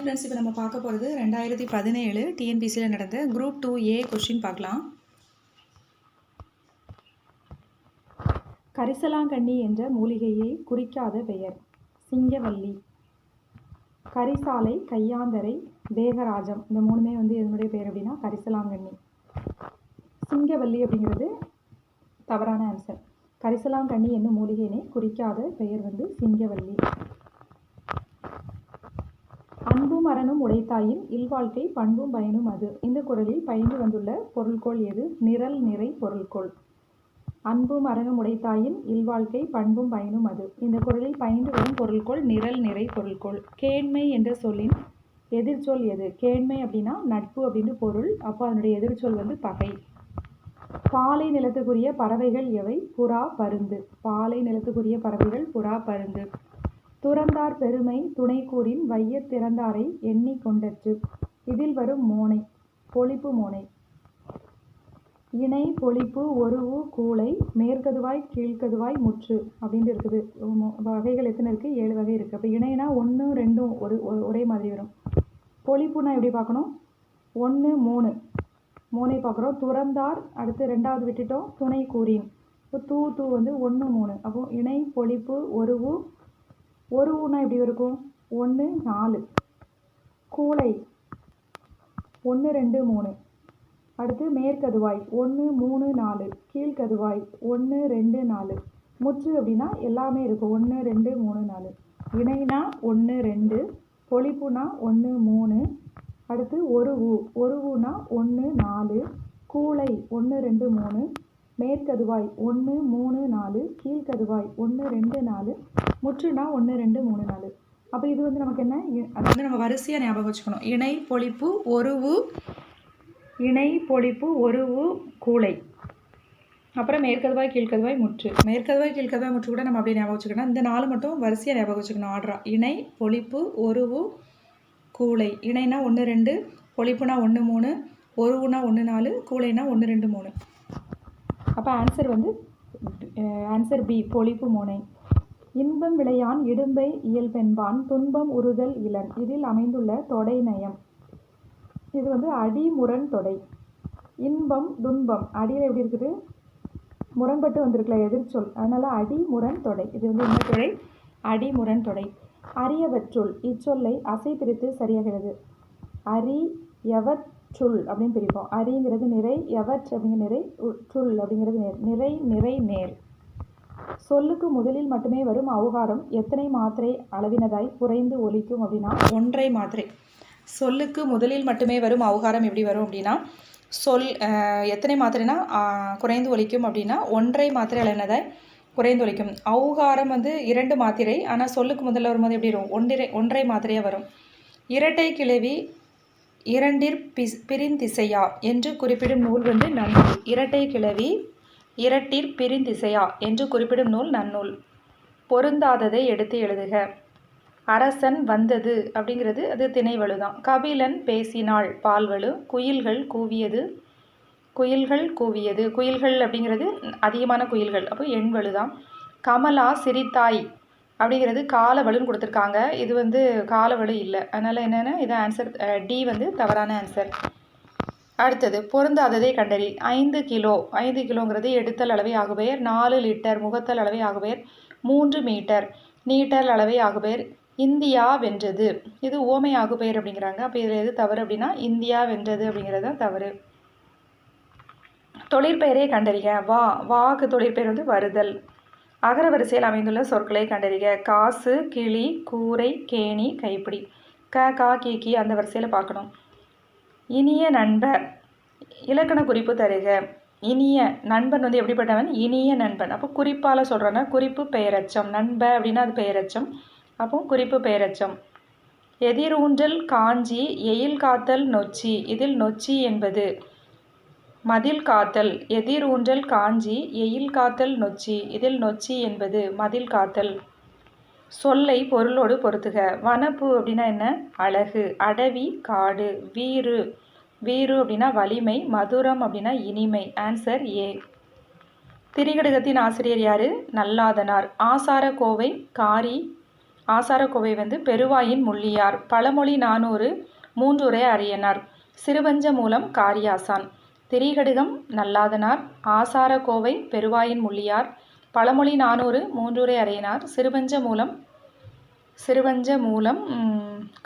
Friends, இப்போ நம்ம பார்க்க போகிறது 2017 டிஎன்பிசியில் நடந்த குரூப் 2A கொஷின் பார்க்கலாம். கரிசலாங்கண்ணி என்ற மூலிகையை குறிக்காத பெயர். சிங்கவல்லி, கரிசாலை, கையாந்தரை, தேகராஜம். இந்த மூணுமே எதனுடைய பெயர் அப்படின்னா கரிசலாங்கண்ணி. சிங்கவல்லி அப்படிங்கிறது தவறான ஆன்சர். கரிசலாங்கண்ணி என்னும் மூலிகையினை குறிக்காத பெயர் சிங்கவல்லி. அன்பும் அறனும் உடைத்தாயின் இல்வாழ்க்கை பண்பும் பயனும் அது. இந்த குறளில் பயின்று வந்துள்ள பொருள்கோள் எது? நிரல் நிறை பொருள்கோள். அன்பும் அறனும் உடைத்தாயின் இல்வாழ்க்கை பண்பும் பயனும் அது. இந்த குறளில் பயின்று வரும் பொருள்கோள் நிரல் நிறை பொருள்கோள். கேண்மை என்ற சொல்லின் எதிர்ச்சொல் எது? கேண்மை அப்படின்னா நட்பு அப்படின்னு பொருள். அப்போ அதனுடைய எதிர்ச்சொல் பகை. பாலை நிலத்துக்குரிய பறவைகள் எவை? புறா, பருந்து. பாலை நிலத்துக்குரிய பறவைகள் புறா, பருந்து. துறந்தார் பெருமை துணை கூறின் வையத் திறந்தாரை எண்ணி கொண்டற்று. இதில் வரும் மோனை பொழிப்பு மோனை. இணை, பொழிப்பு, ஒருவு, கூளை, மேற்கதுவாய், கீழ்கதுவாய், முற்று அப்படின்னு இருக்குது. வகைகள் எத்தனை இருக்குது? 7 வகை இருக்குது. அப்போ இணைனா 1, 2 ஒரே மாதிரி வரும். பொழிப்புனா எப்படி பார்க்கணும்? 1, 3 மோனை பார்க்குறோம். துறந்தார் அடுத்து 2வது விட்டுட்டோம். துணை கூறின் இப்போ தூ 1, 3. அப்போ இணை, பொழிப்பு, ஒருவு. ஒருவுனா எப்படி இருக்கும்? 1, 4. கூளை 1, 2, 3. அடுத்து மேற்கதுவாய் 1, 3, 4. கீழ்கதுவாய் 1, 2, 4. முற்று அப்படின்னா எல்லாமே இருக்கும். 1, 2, 3, 4. இணைனா 1, 2. பொழிப்புனா 1, 3. அடுத்து ஒருவுனா 1, 4. கூளை 1, 2, 3. மேற்கதுவாய் 1, 3, 4. கீழ்கதுவாய் 1, 2, 4. முற்றுனா 1, 2, 3, 4. அப்போ இது நமக்கு என்ன? அது நம்ம வரிசையாக ஞாபகம் வச்சுக்கணும். இணை, பொழிப்பு, ஒருவு. இணை, பொழிப்பு, ஒருவு, கூளை. அப்புறம் மேற்கதுவாய், கீழ்கதுவாய், முற்று. மேற்கதுவாய், கீழ்கதுவாய், முற்று கூட நம்ம அப்படியே ஞாபகம் வச்சுக்கணும். இந்த 4 மட்டும் வரிசையாக ஞாபகம் வச்சுக்கணும். ஆர்டரா இணை, பொழிப்பு, ஒருவு, கூளை. இணைனா 1, 2. பொழிப்புனா 1, 3. ஒருவுனா 1, 4. கூளைனா 1, 2, 3. அப்போ ஆன்சர் பி, பொழிப்பு மோனை. இன்பம் விளையான் இடும்பை இயல்பென்பான் துன்பம் உறுதல் இளன். இதில் அமைந்துள்ள தொடை நயம். இது அடி முரண் தொடை. இன்பம், துன்பம் அடியில் எப்படி இருக்குது? முரண்பட்டு வந்திருக்கல எதிர்ச்சொல். அதனால அடி முரண் தொடை. இது என்ன தொடை? அடி முரண் தொடை. அரியவற்றுள் இச்சொல்லை அசை பிரித்து சரியாகிறது. அரி எவற்றுள் அப்படின்னு பிரிப்போம். அரிங்கிறது நிறை, எவற்று அப்படிங்கிற நிறை, ற்றுள் அப்படிங்கிறது நேர். நிறை, நிறை, நேர். சொல்லுக்கு முதலில் மட்டுமே வரும் அவுகாரம் எத்தனை மாத்திரை அளவினதாய் குறைந்து ஒலிக்கும் அப்படின்னா 1 மாத்திரை. சொல்லுக்கு முதலில் மட்டுமே வரும் அவுகாரம் எப்படி வரும் அப்படின்னா எத்தனை மாத்திரைனா குறைந்து ஒலிக்கும் அப்படின்னா 1 மாத்திரை அளவினதாய் குறைந்து ஒலிக்கும். அவுகாரம் 2 மாத்திரை. ஆனால் சொல்லுக்கு முதல்ல வரும்போது எப்படி வரும்? 1 மாத்திரையாக வரும். இரட்டை கிளவி இரண்டிற் பிரிந்திசையா என்று குறிப்பிடும் நூல் நன்னூல். இரட்டை கிளவி இரட்டிற் பிரிந்திசையா என்று குறிப்பிடும் நூல் நன்னூல். பொருந்தாததை எடுத்து எழுதுக. அரசன் வந்தது அப்படிங்கிறது அது திணைவழு தான். கபிலன் பேசினாள் பால்வழு. குயில்கள் கூவியது குயில்கள் கூவியது. குயில்கள் அப்படிங்கிறது அதிகமான குயில்கள், அப்போ எண்வழு தான். கமலா சிரித்தாய் அப்படிங்கிறது காலவழுன்னு கொடுத்துருக்காங்க. இது காலவழு இல்லை. அதனால் என்னென்னா இது ஆன்சர் டி தவறான ஆன்சர். அடுத்தது பொருந்தாததை கண்டறி. 5 கிலோ. 5 கிலோங்கிறது எடுத்தல் அளவை ஆகுபெயர். 4 லிட்டர் முகத்தல் அளவை ஆகுபெயர். 3 மீட்டர் நீட்டல் அளவை ஆகுபெயர். இந்தியா வென்றது இது ஓமை ஆகுபெயர் அப்படிங்கிறாங்க. அப்போ இதில் எது தவறு அப்படின்னா இந்தியா வென்றது அப்படிங்கிறது தான் தவறு. தொழிற்பெயரை கண்டறிக. வாக்கு தொழிற்பெயர் வருதல். அகர வரிசையில் அமைந்துள்ள சொற்களை கண்டறிக. காசு, கிளி, கூரை, கேணி, கைப்பிடி. கா கி அந்த வரிசையில் பார்க்கணும். இனிய நண்பர். இலக்கண குறிப்பு தருக. இனிய நண்பன் எப்படிப்பட்டவன்? இனிய நண்பன். அப்போ குறிப்பால் சொல்கிறோன்னா குறிப்பு பெயரச்சம். நண்ப அப்படின்னா அது பெயரச்சம். அப்போ குறிப்பு பெயரச்சம். எதிரூன்றல் காஞ்சி எயில் காத்தல் நொச்சி. இதில் நொச்சி என்பது மதில் காத்தல். எதிரூன்றல் காஞ்சி எயில் காத்தல் நொச்சி. இதில் நொச்சி என்பது மதில் காத்தல். சொல்லை பொருளோடு பொருத்துக. வனப்பு அப்படின்னா என்ன? அழகு. அடவி, காடு. வீறு அப்படின்னா வலிமை. மதுரம் அப்படின்னா இனிமை. Answer A. திரிகடுகத்தின் ஆசிரியர் யாரு? நல்லாதனார். ஆசார கோவை, காரி, ஆசாரக்கோவை பெருவாயின் முள்ளியார். பழமொழி 400 மூன்றுரை அரியனார். சிறுவஞ்ச மூலம் காரியாசான். திரிகடுகம் நல்லாதனார். ஆசாரக்கோவை பெருவாயின் முள்ளியார். பழமொழி 400 மூன்றுரை அரியனார். சிறுவஞ்ச மூலம்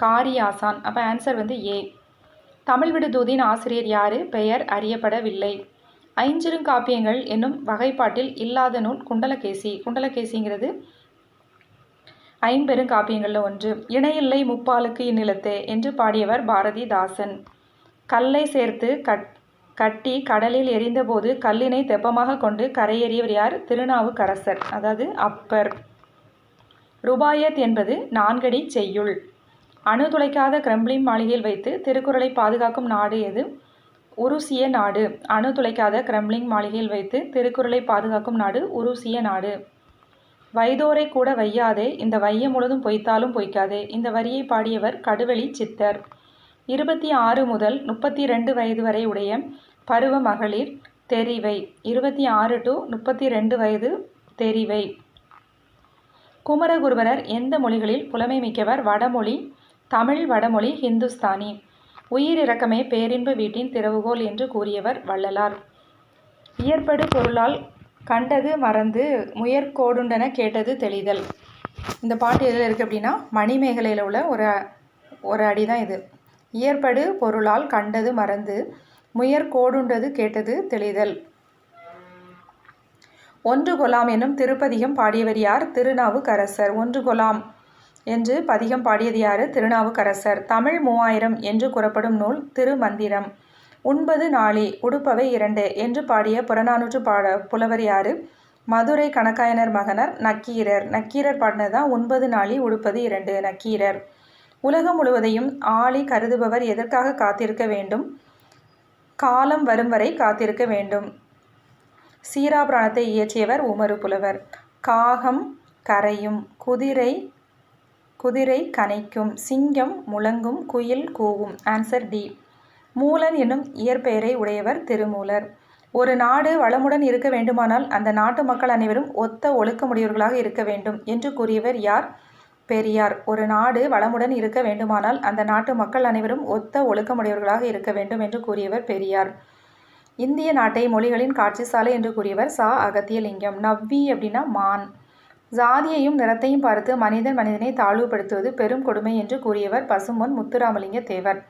காரியாசான். அப்போ ஆன்சர் ஏ. தமிழ் விடுதூதின் ஆசிரியர் யாரு? பெயர் அறியப்படவில்லை. ஐஞ்சிறுகாப்பியங்கள் என்னும் வகைப்பாட்டில் இல்லாத நூல் குண்டலகேசி. குண்டலகேசிங்கிறது ஐம்பெருங்காப்பியங்களில் ஒன்று. இணையில்லை முப்பாலுக்கு இந்நிலத்தே என்று பாடியவர் பாரதிதாசன். கல்லை சேர்த்து கட்டி கடலில் எரிந்தபோது கல்லினை தெப்பமாக கொண்டு கரையேறியவர் யார்? திருநாவுக்கரசர், அதாவது அப்பர். ருபாயத் என்பது 4 அடி செய்யுள். அணு துளைக்காத கிரெம்ளின் மாளிகையில் வைத்து திருக்குறளை பாதுகாக்கும் நாடு எது? உருசிய நாடு. அணு துளைக்காத கிரெம்ளின் மாளிகையில் வைத்து திருக்குறளை பாதுகாக்கும் நாடு உருசிய நாடு. வைதோரை கூட வையாதே, இந்த வையம் முழுதும் பொய்த்தாலும் பொய்க்காதே. இந்த வரியை பாடியவர் கடுவெளி சித்தர். 26 முதல் 32 வயது வரை உடைய பருவ மகளிர் தெரிவை. 26 to 32 வயது தெரிவை. குமரகுருபரர் எந்த மொழிகளில் புலமை மிக்கவர்? வடமொழி, தமிழ், வடமொழி, ஹிந்துஸ்தானி. உயிரிரக்கமே பேரின்ப வீட்டின் திறவுகோல் என்று கூறியவர் வள்ளலார். இயற்படு பொருளால் கண்டது மறந்து முயற்கோடுண்டன கேட்டது தெளிதல். இந்த பாட்டு எதில் இருக்குது அப்படின்னா மணிமேகலையில் உள்ள ஒரு அடி தான் இது. இயற்படு பொருளால் கண்டது மறந்து முயற்கோடுண்டது கேட்டது தெளிதல். ஒன்று கொலாம் என்னும் திருப்பதிகம் பாடியவர் யார்? திருநாவுக்கரசர். ஒன்று கொலாம் என்று பதிகம் பாடியது யார்? திருநாவுக்கரசர். தமிழ் 3000 என்று கூறப்படும் நூல் திருமந்திரம். உண்பது நாழி உடுப்பவை 2 என்று பாடிய புறநானூற்று புலவர் யார்? மதுரை கணக்காயனர் மகனர் நக்கீரர். நக்கீரர் பாடினதான் உண்பது நாழி உடுப்பது 2, நக்கீரர். உலகம் முழுவதையும் ஆழி கருதுபவர் எதற்காக காத்திருக்க வேண்டும்? காலம் வரும் வரை காத்திருக்க வேண்டும். சீராபுராணத்தை இயற்றியவர் உமறு புலவர். காகம் கரையும், குதிரை கனைக்கும், சிங்கம் முழங்கும், குயில் கூவும். Answer D. மூலன் என்னும் இயற்பெயரை உடையவர் திருமூலர். ஒரு நாடு வளமுடன் இருக்க வேண்டுமானால் அந்த நாட்டு மக்கள் அனைவரும் ஒத்த ஒழுக்கமுடையவர்களாக இருக்க வேண்டும் என்று கூறியவர் யார்? பெரியார். ஒரு நாடு வளமுடன் இருக்க வேண்டுமானால் அந்த நாட்டு மக்கள் அனைவரும் ஒத்த ஒழுக்கமுடையவர்களாக இருக்க வேண்டும் என்று கூறியவர் பெரியார். இந்திய நாட்டை மொழிகளின் காட்சி சாலை என்று கூறியவர் சா. அகத்தியலிங்கம். நவ்வி அப்படின்னா மான். ஜாதியையும் நிறத்தையும் பார்த்து மனிதனை தாழ்வுபடுத்துவது பெரும் கொடுமை என்று கூறியவர் பசும்பொன் முத்துராமலிங்க தேவர்.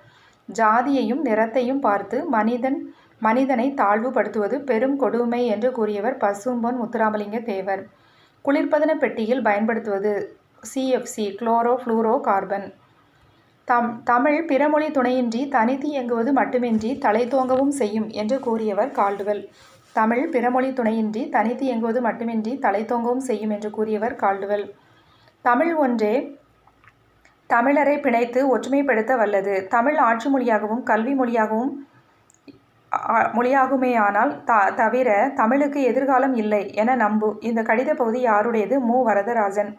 ஜாதியையும் நிறத்தையும் பார்த்து மனிதனை தாழ்வுபடுத்துவது பெரும் கொடுமை என்று கூறியவர் பசும்பொன் முத்துராமலிங்க தேவர். குளிர்பதன பெட்டியில் பயன்படுத்துவது CFC, chloro fluoro carbon. Tamil பிறமொழி துணையின்றி தனித்து இயங்குவது மட்டுமின்றி தலை தோங்கவும் செய்யும் என்று கூறியவர் கால்டுவெல். தமிழ் பிறமொழி துணையின்றி தனித்து இயங்குவது மட்டுமின்றி தலை தோங்கவும் செய்யும் என்று கூறியவர் கால்டுவெல். தமிழ் ஒன்றே தமிழரை பிணைத்து ஒற்றுமைப்படுத்த வல்லது. தமிழ் ஆட்சி மொழியாகவும் கல்வி மொழியாகுமேயானால் தவிர தமிழுக்கு எதிர்காலம் இல்லை என நம்பு. இந்த கடித பகுதி யாருடையது? மு. வரதராஜன்.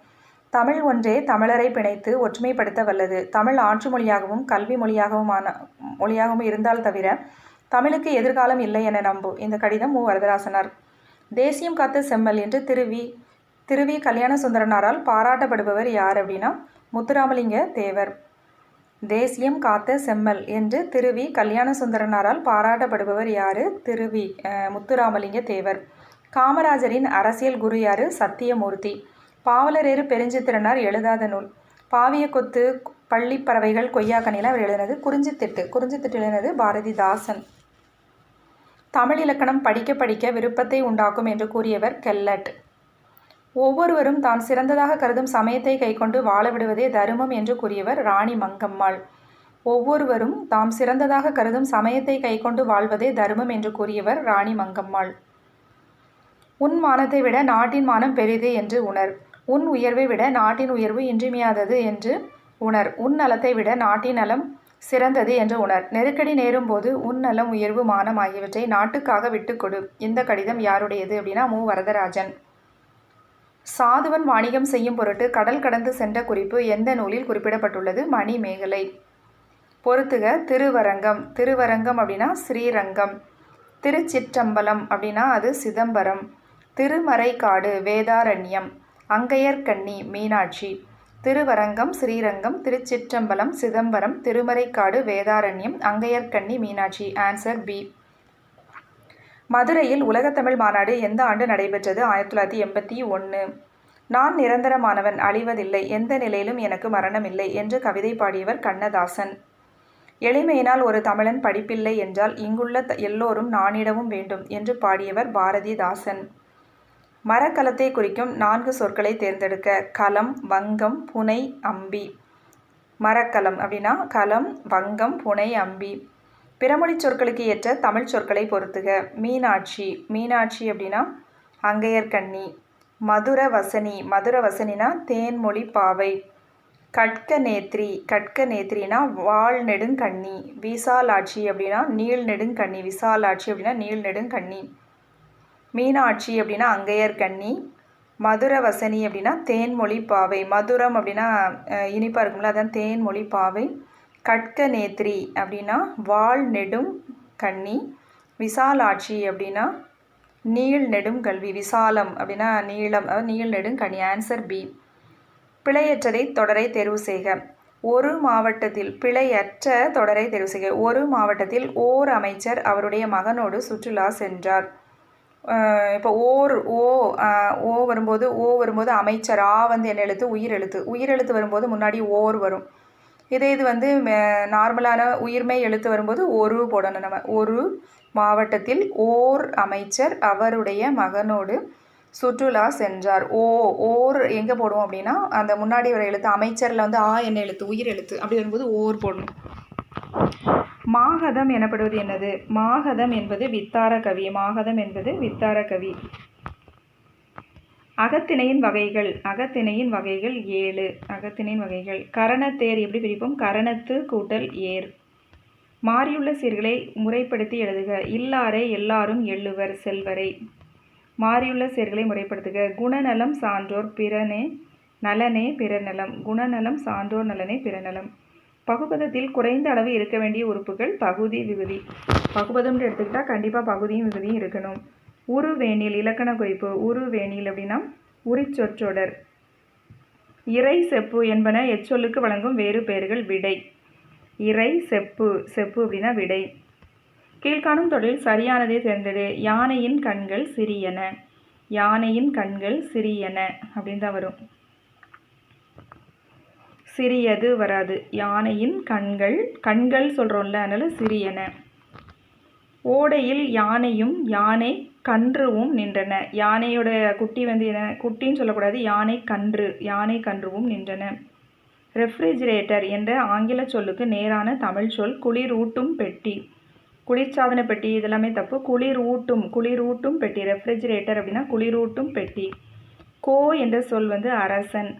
தமிழ் ஒன்றே தமிழரை பிணைத்து ஒற்றுமைப்படுத்த வல்லது. தமிழ் ஆட்சி மொழியாகவும் கல்வி மொழியாகவும் இருந்தால் தவிர தமிழுக்கு எதிர்காலம் இல்லை என நம்பு. இந்த கடிதம் மு. வரதராசனார். தேசியம் காத்த செம்மல் என்று திருவி கல்யாண சுந்தரனாரால் பாராட்டப்படுபவர் யார் அப்படின்னா முத்துராமலிங்க தேவர். தேசியம் காத்த செம்மல் என்று திருவி கல்யாண சுந்தரனாரால் பாராட்டப்படுபவர் யார்? முத்துராமலிங்க தேவர். காமராஜரின் அரசியல் குரு யார்? சத்தியமூர்த்தி. பாவலரேறு பெருஞ்சித்திரனார் எழுதாத நூல். பாவிய கொத்து, பள்ளிப்பறவைகள், கொய்யாக்கனியில் அவர் எழுதினது குறிஞ்சித்திட்டு எழுதினது பாரதிதாசன். தமிழ் இலக்கணம் படிக்க படிக்க விருப்பத்தை உண்டாக்கும் என்று கூறியவர் கெல்லட். ஒவ்வொருவரும் தான் சிறந்ததாக கருதும் சமயத்தை கைக்கொண்டு வாழ விடுவதே தருமம் என்று கூறியவர் ராணி மங்கம்மாள். ஒவ்வொருவரும் தாம் சிறந்ததாக கருதும் சமயத்தை கைக்கொண்டு வாழ்வதே தருமம் என்று கூறியவர் ராணி மங்கம்மாள். உன் மானத்தை விட நாட்டின் மானம் பெரிது என்று உணர். உன் உயர்வை விட நாட்டின் உயர்வு இன்றியமையாதது என்று உணர். உன் நலத்தை விட நாட்டின் நலம் சிறந்தது என்று உணர். நெருக்கடி நேரும் போது உன் நலம், உயர்வு, மானம் ஆகியவற்றை நாட்டுக்காக விட்டுக்கொடு. இந்த கடிதம் யாருடையது அப்படின்னா மு. வரதராஜன். சாதுவன் வாணிகம் செய்யும் பொருட்டு கடல் கடந்து சென்ற குறிப்பு எந்த நூலில் குறிப்பிடப்பட்டுள்ளது? மணிமேகலை. பொறுத்துக. திருவரங்கம். திருவரங்கம் அப்படின்னா ஸ்ரீரங்கம். திருச்சிற்றம்பலம் அப்படின்னா அது சிதம்பரம். திருமறைக்காடு வேதாரண்யம். அங்கையர்கண்ணி மீனாட்சி. திருவரங்கம், ஸ்ரீரங்கம், திருச்சிற்றம்பலம், சிதம்பரம், திருமறைக்காடு, வேதாரண்யம், அங்கையர்கண்ணி, மீனாட்சி. Answer B. மதுரையில் உலகத்தமிழ் மாநாடு எந்த ஆண்டு நடைபெற்றது? 1981. நான் நிரந்தரமானவன், அழிவதில்லை, எந்த நிலையிலும் எனக்கு மரணமில்லை என்று கவிதை பாடியவர் கண்ணதாசன். எளிமையினால் ஒரு தமிழன் படிப்பில்லை என்றால் இங்குள்ள எல்லோரும் நானிடவும் வேண்டும் என்று பாடியவர் பாரதிதாசன். மரக்கலத்தை குறிக்கும் 4 சொற்களை தேர்ந்தெடுக்க. களம், வங்கம், புனை, அம்பி. மரக்கலம் அப்படின்னா களம், வங்கம், புனை, அம்பி. பிறமொழி சொற்களுக்கு ஏற்ற தமிழ் சொற்களை பொறுத்துக. மீனாட்சி. மீனாட்சி அப்படின்னா அங்கையர்கண்ணி. மதுரவசனி. மதுரவசனினா தேன்மொழி பாவை. கட்கநேத்ரி. கட்கநேத்ரினா வாள் நெடுங்கண்ணி. விசாலாட்சி அப்படின்னா நீள் நெடுங்கண்ணி. விசாலாட்சி அப்படின்னா நீள் நெடுங்கண்ணி. மீனாட்சி அப்படின்னா அங்கையர்கண்ணி. மதுரவசனி அப்படின்னா தேன்மொழி பாவை. மதுரம் அப்படின்னா இனிப்பாக இருக்கும்ல, அதான் தேன்மொழி பாவை. கட்கநேத்ரி அப்படின்னா வாள் நெடும் கண்ணி. விசாலாட்சி அப்படின்னா நீள் நெடும் கல்வி. விசாலம் அப்படின்னா நீளம், நீள் நெடும் கண்ணி. Answer B. பிழையற்றதை தொடரை தேர்வு செய்க. ஒரு மாவட்டத்தில் பிழையற்ற தொடரை தேர்வு செய்க. ஒரு மாவட்டத்தில் ஓர் அமைச்சர் அவருடைய மகனோடு சுற்றுலா சென்றார். இப்போ ஓ வரும்போது அமைச்சர் ஆ வந்து என்ன எழுத்து? உயிரெழுத்து. உயிரெழுத்து வரும்போது முன்னாடி ஓர் வரும். இது நார்மலான உயிர்மெய் எழுத்து வரும்போது ஒரு போடணும் நம்ம. ஒரு மாவட்டத்தில் ஓர் அமைச்சர் அவருடைய மகனோடு சுற்றுலா சென்றார். ஓர் எங்கே போடுவோம் அப்படின்னா அந்த முன்னாடி வர எழுத்து அமைச்சரில் வந்து ஆ என்ன எழுத்து? உயிர் எழுத்து. அப்படி வரும்போது ஓர் போடணும். மாகதம் எனப்படுவது என்னது? மாகதம் என்பது வித்தார கவி. மாகதம் என்பது வித்தார கவி. அகத்திணையின் வகைகள். அகத்திணையின் வகைகள் 7. அகத்திணையின் வகைகள். கரணத்தேர் எப்படி பிரிப்போம்? கரணத்து கூட்டல் ஏர். மாறியுள்ள சீர்களை முறைப்படுத்தி எழுதுக. இல்லாரை எல்லாரும் எள்ளுவர் செல்வரை. மாறியுள்ள சீர்களை முறைப்படுத்துக. குணநலம் சான்றோர் பிறனே நலனே பிறநலம். குணநலம் சான்றோர் நலனே பிறநலம். பகுபதத்தில் குறைந்த அளவு இருக்க வேண்டிய உறுப்புகள் பகுதி, விகுதி. பகுபதம்னு எடுத்துக்கிட்டால் கண்டிப்பாக பகுதியும் விகுதியும் இருக்கணும். உருவேணில் இலக்கண குறிப்பு. உருவேணில் அப்படின்னா உரிச்சொற்றொடர். இறை, செப்பு என்பன எச்சொல்லுக்கு வழங்கும் வேறு பெயர்கள். விடை. இறை, செப்பு. செப்பு அப்படின்னா விடை. கீழ்காணும் தொடரில் சரியானதை தேர்ந்தெடு. யானையின் கண்கள் சிறியன. யானையின் கண்கள் சிறியன அப்படின்னு தான் வரும். சிறியது வராது. யானையின் கண்கள். கண்கள் சொல்கிறோம்ல, அதனால் சிறியன. ஓடையில் யானையும் யானை கன்றுவும் நின்றன. யானையோட குட்டி வந்து என்ன? குட்டின்னு சொல்லக்கூடாது, யானை கன்று. யானை கன்றுவும் நின்றன. ரெஃப்ரிஜிரேட்டர் என்ற ஆங்கில சொல்லுக்கு நேரான தமிழ் சொல் குளிரூட்டும் பெட்டி. குளிர்சாதன பெட்டி இதெல்லாமே தப்பு. குளிரூட்டும் பெட்டி. ரெஃப்ரிஜிரேட்டர் அப்படின்னா குளிரூட்டும் பெட்டி. கோ என்ற சொல் வந்து அரசன்.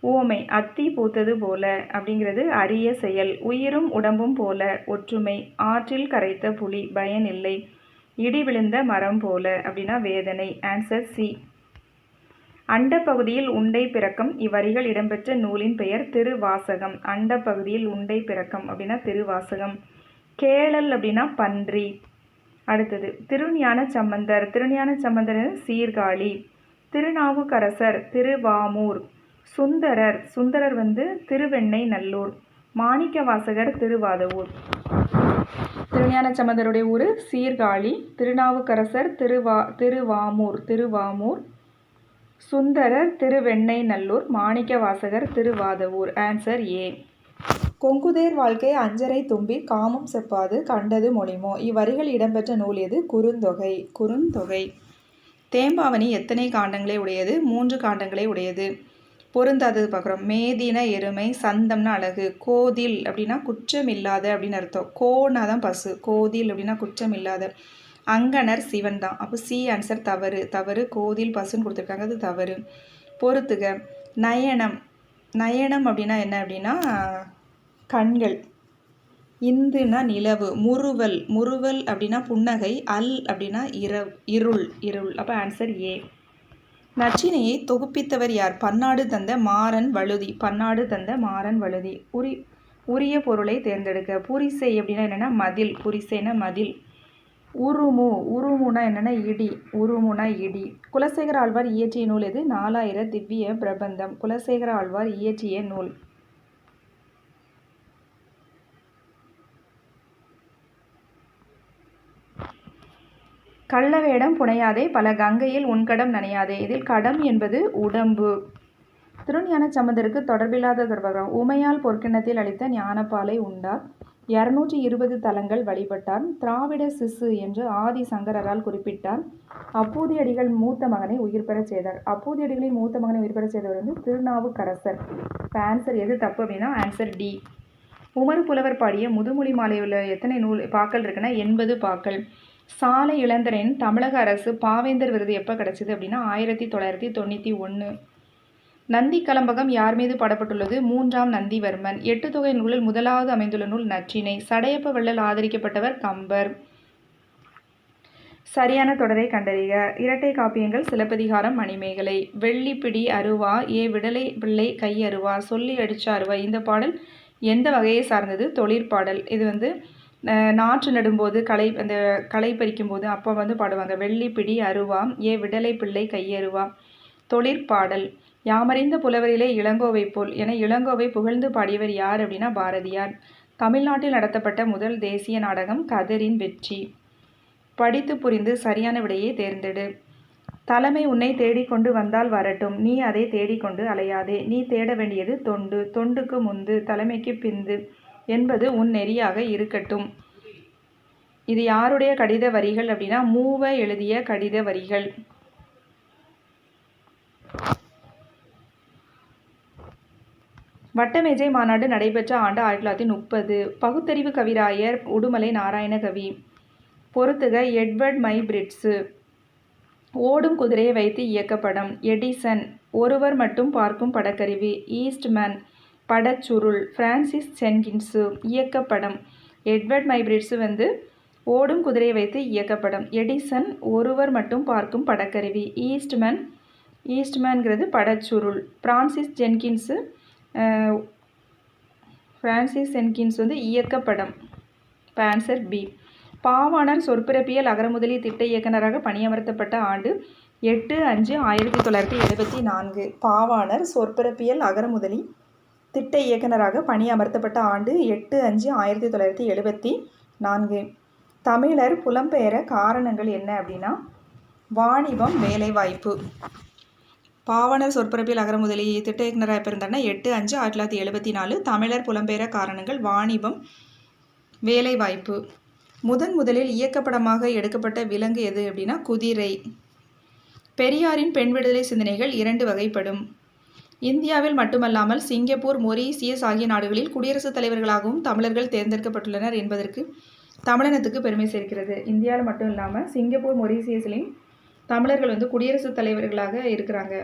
உவமை அத்தி பூத்தது போல அப்படிங்கிறது அரிய செயல். உயிரும் உடம்பும் போல ஒற்றுமை. ஆற்றில் கரைத்த புலி பயன் இல்லை. இடி விழுந்த மரம் போல அப்படின்னா வேதனை. Answer C. அண்டப்பகுதியில் உண்டை பிறக்கம். இவ்வரிகள் இடம்பெற்ற நூலின் பெயர் திருவாசகம். அண்டப்பகுதியில் உண்டை பிறக்கம் அப்படின்னா திருவாசகம். கேளல் அப்படின்னா பன்றி. அடுத்தது திருஞான சம்பந்தர். திருஞான சம்பந்தர் சீர்காழி. திருநாவுக்கரசர் திருவாமூர். சுந்தரர் வந்து திருவெண்ணை நல்லூர். மாணிக்கவாசகர் திருவாதவூர். திருஞான சம்பந்தருடைய ஊர் Sirkazhi. Thirunavukkarasar Thiruvamur. Sundarar Thiruvennainallur. Manikkavasagar Thiruvadavur. Answer A. கொங்குதேர் வாழ்க்கை அஞ்சரை தும்பி காமம் செப்பாது கண்டது மொழிமோ. இவ்வரிகள் இடம்பெற்ற நூல் எது? குறுந்தொகை. தேம்பாவணி எத்தனை காண்டங்களை உடையது? 3 காண்டங்களை உடையது. பொருந்தாதது பார்க்குறோம். மேதின எருமை. சந்தம்னா அழகு. கோதில் அப்படின்னா குற்றமில்லாத அப்படின்னு அர்த்தம். கோனா தான் பசு. கோதில் அப்படின்னா குற்றமில்லாத. அங்கனர் சிவன் தான். அப்போ சி ஆன்சர் தவறு. கோதில் பசுன்னு கொடுத்துருக்காங்க, அது தவறு. பொறுத்துக. நயனம் அப்படின்னா என்ன அப்படின்னா கண்கள். இந்துனா நிலவு. முறுவல் அப்படின்னா புன்னகை. அல் அப்படின்னா இருள். அப்போ ஆன்சர் ஏ. நற்றினையை தொகுப்பித்தவர் யார்? பன்னாடு தந்த மாறன் வழுதி. உரிய பொருளை தேர்ந்தெடுக்க. புரிசை அப்படின்னா என்னென்னா மதில். புரிசைனா மதில். உருமு. உருமுனா என்னென்னா இடி. உருமுனா இடி. குலசேகர ஆழ்வார் இயற்றிய நூல் எது? 4000 திவ்ய பிரபந்தம். குலசேகர ஆழ்வார் இயற்றிய நூல். கள்ளவேடம் புனையாதே பல கங்கையில் உன்கடம் நனையாதே. இதில் கடம் என்பது உடம்பு. திருஞான சம்பந்தருக்கு தொடர்பில்லாத தொடர்பாக உமையால் பொற்கிண்ணத்தில் அளித்த ஞானப்பாலை உண்டார். 220 தலங்கள் வழிபட்டார். திராவிட சிசு என்று ஆதி சங்கரரால் குறிப்பிட்டார். அப்பூதியடிகள் மூத்த மகனை உயிர் பெறச் செய்தார். அப்பூதியடிகளின் மூத்த மகனை உயிர் பெறச் செய்தவர் திருநாவுக்கரசர். இப்போ ஆன்சர் எது தப்பு அப்படின்னா ஆன்சர் டி. உமறு புலவர் பாடிய முதுமொழி மாலையில் எத்தனை பாக்கள் இருக்குன்னா 80 பாக்கள். சாலை இளந்தரன் தமிழக அரசு பாவேந்தர் விருது எப்போ கிடச்சிது அப்படின்னா 1991. நந்தி கலம்பகம் யார் மீது பாடப்பட்டுள்ளது? 3ஆம் நந்திவர்மன். 8 தொகை நூலில் முதலாவது அமைந்துள்ள நூல் நற்றிணை. சடையப்ப வள்ளல் ஆதரிக்கப்பட்டவர் கம்பர். சரியான தொடரை கண்டறிக. இரட்டை காப்பியங்கள் சிலப்பதிகாரம் மணிமேகலை. வெள்ளிப்பிடி அருவா விடலை பிள்ளை கை அருவா சொல்லி அடிச்ச அருவா. இந்த பாடல் எந்த வகையை சார்ந்தது? தொழிற்பாடல். இது நாற்று நடும்போது களை பறிக்கும் போது அப்போ பாடுவாங்க. வெள்ளிப்பிடி அருவா விடலை பிள்ளை கையருவா. தொழிற்பாடல். யாமறிந்த புலவரிலே இளங்கோவை போல் என இளங்கோவை புகழ்ந்து பாடியவர் யார் அப்படின்னா பாரதியார். தமிழ்நாட்டில் நடத்தப்பட்ட முதல் தேசிய நாடகம் கதரின் வெற்றி. படித்து புரிந்து சரியான விடையை தேர்ந்தெடு. தலைமை உன்னை தேடிக்கொண்டு வந்தால் வரட்டும், நீ அதை தேடிக்கொண்டு அலையாதே. நீ தேட வேண்டியது தொண்டு. தொண்டுக்கு முந்து, தலைமைக்கு பிந்து என்பது உன் நெறியாக இருக்கட்டும். இது யாருடைய கடித வரிகள் அப்படின்னா மூவ எழுதிய கடித வரிகள். வட்டமேஜை மாநாடு நடைபெற்ற ஆண்டு 1930. பகுத்தறிவு கவிராயர் உடுமலை நாராயணகவி. பொறுத்துக. Edward Muybridge. ஓடும் குதிரையை வைத்து இயக்கப்படம். எடிசன். ஒருவர் மட்டும் பார்க்கும் படக்கருவி. ஈஸ்ட்மேன். படச்சுருள். Francis Jenkins. இயக்கப்படம். எட்வர்ட் மை பிரிட்ஸு ஓடும் குதிரையை வைத்து இயக்கப்படம். எடிசன் ஒருவர் மட்டும் பார்க்கும் படக்கருவி. ஈஸ்ட்மேன்கிறது படச்சுருள். பிரான்சிஸ் ஜென்கின்ஸ் இயக்கப்படம். Answer B. பாவாணர் சொற்பிறப்பியல் அகரமுதலி திட்ட இயக்குநராக பணியமர்த்தப்பட்ட ஆண்டு 8/5/1974. பாவாணர் சொற்பிறப்பியல் அகரமுதலி திட்ட இயக்குநராக பணியமர்த்தப்பட்ட ஆண்டு 8/5/1974. தமிழர் புலம்பெயர காரணங்கள் என்ன அப்படின்னா வாணிபம், வேலைவாய்ப்பு. பாவாணர் சொற்பிறப்பியல் அகரமுதலி திட்ட இயக்குநராக பிறந்தாருன்னா 8/5/1974. தமிழர் புலம்பெயர காரணங்கள் வாணிபம், வேலைவாய்ப்பு. முதலில் இயக்கப்படமாக எடுக்கப்பட்ட விலங்கு எது அப்படின்னா குதிரை. பெரியாரின் பெண் விடுதலை சிந்தனைகள் 2 வகைப்படும். இந்தியாவில் மட்டுமல்லாமல் சிங்கப்பூர், மொரீசியஸ் ஆகிய நாடுகளில் குடியரசுத் தலைவர்களாகவும் தமிழர்கள் தேர்ந்தெடுக்கப்பட்டுள்ளனர் என்பதற்கு தமிழினத்துக்கு பெருமை சேர்க்கிறது. இந்தியாவில் மட்டும் இல்லாமல் சிங்கப்பூர், மொரீசியஸ்லையும் தமிழர்கள் குடியரசுத் தலைவர்களாக இருக்கிறாங்க.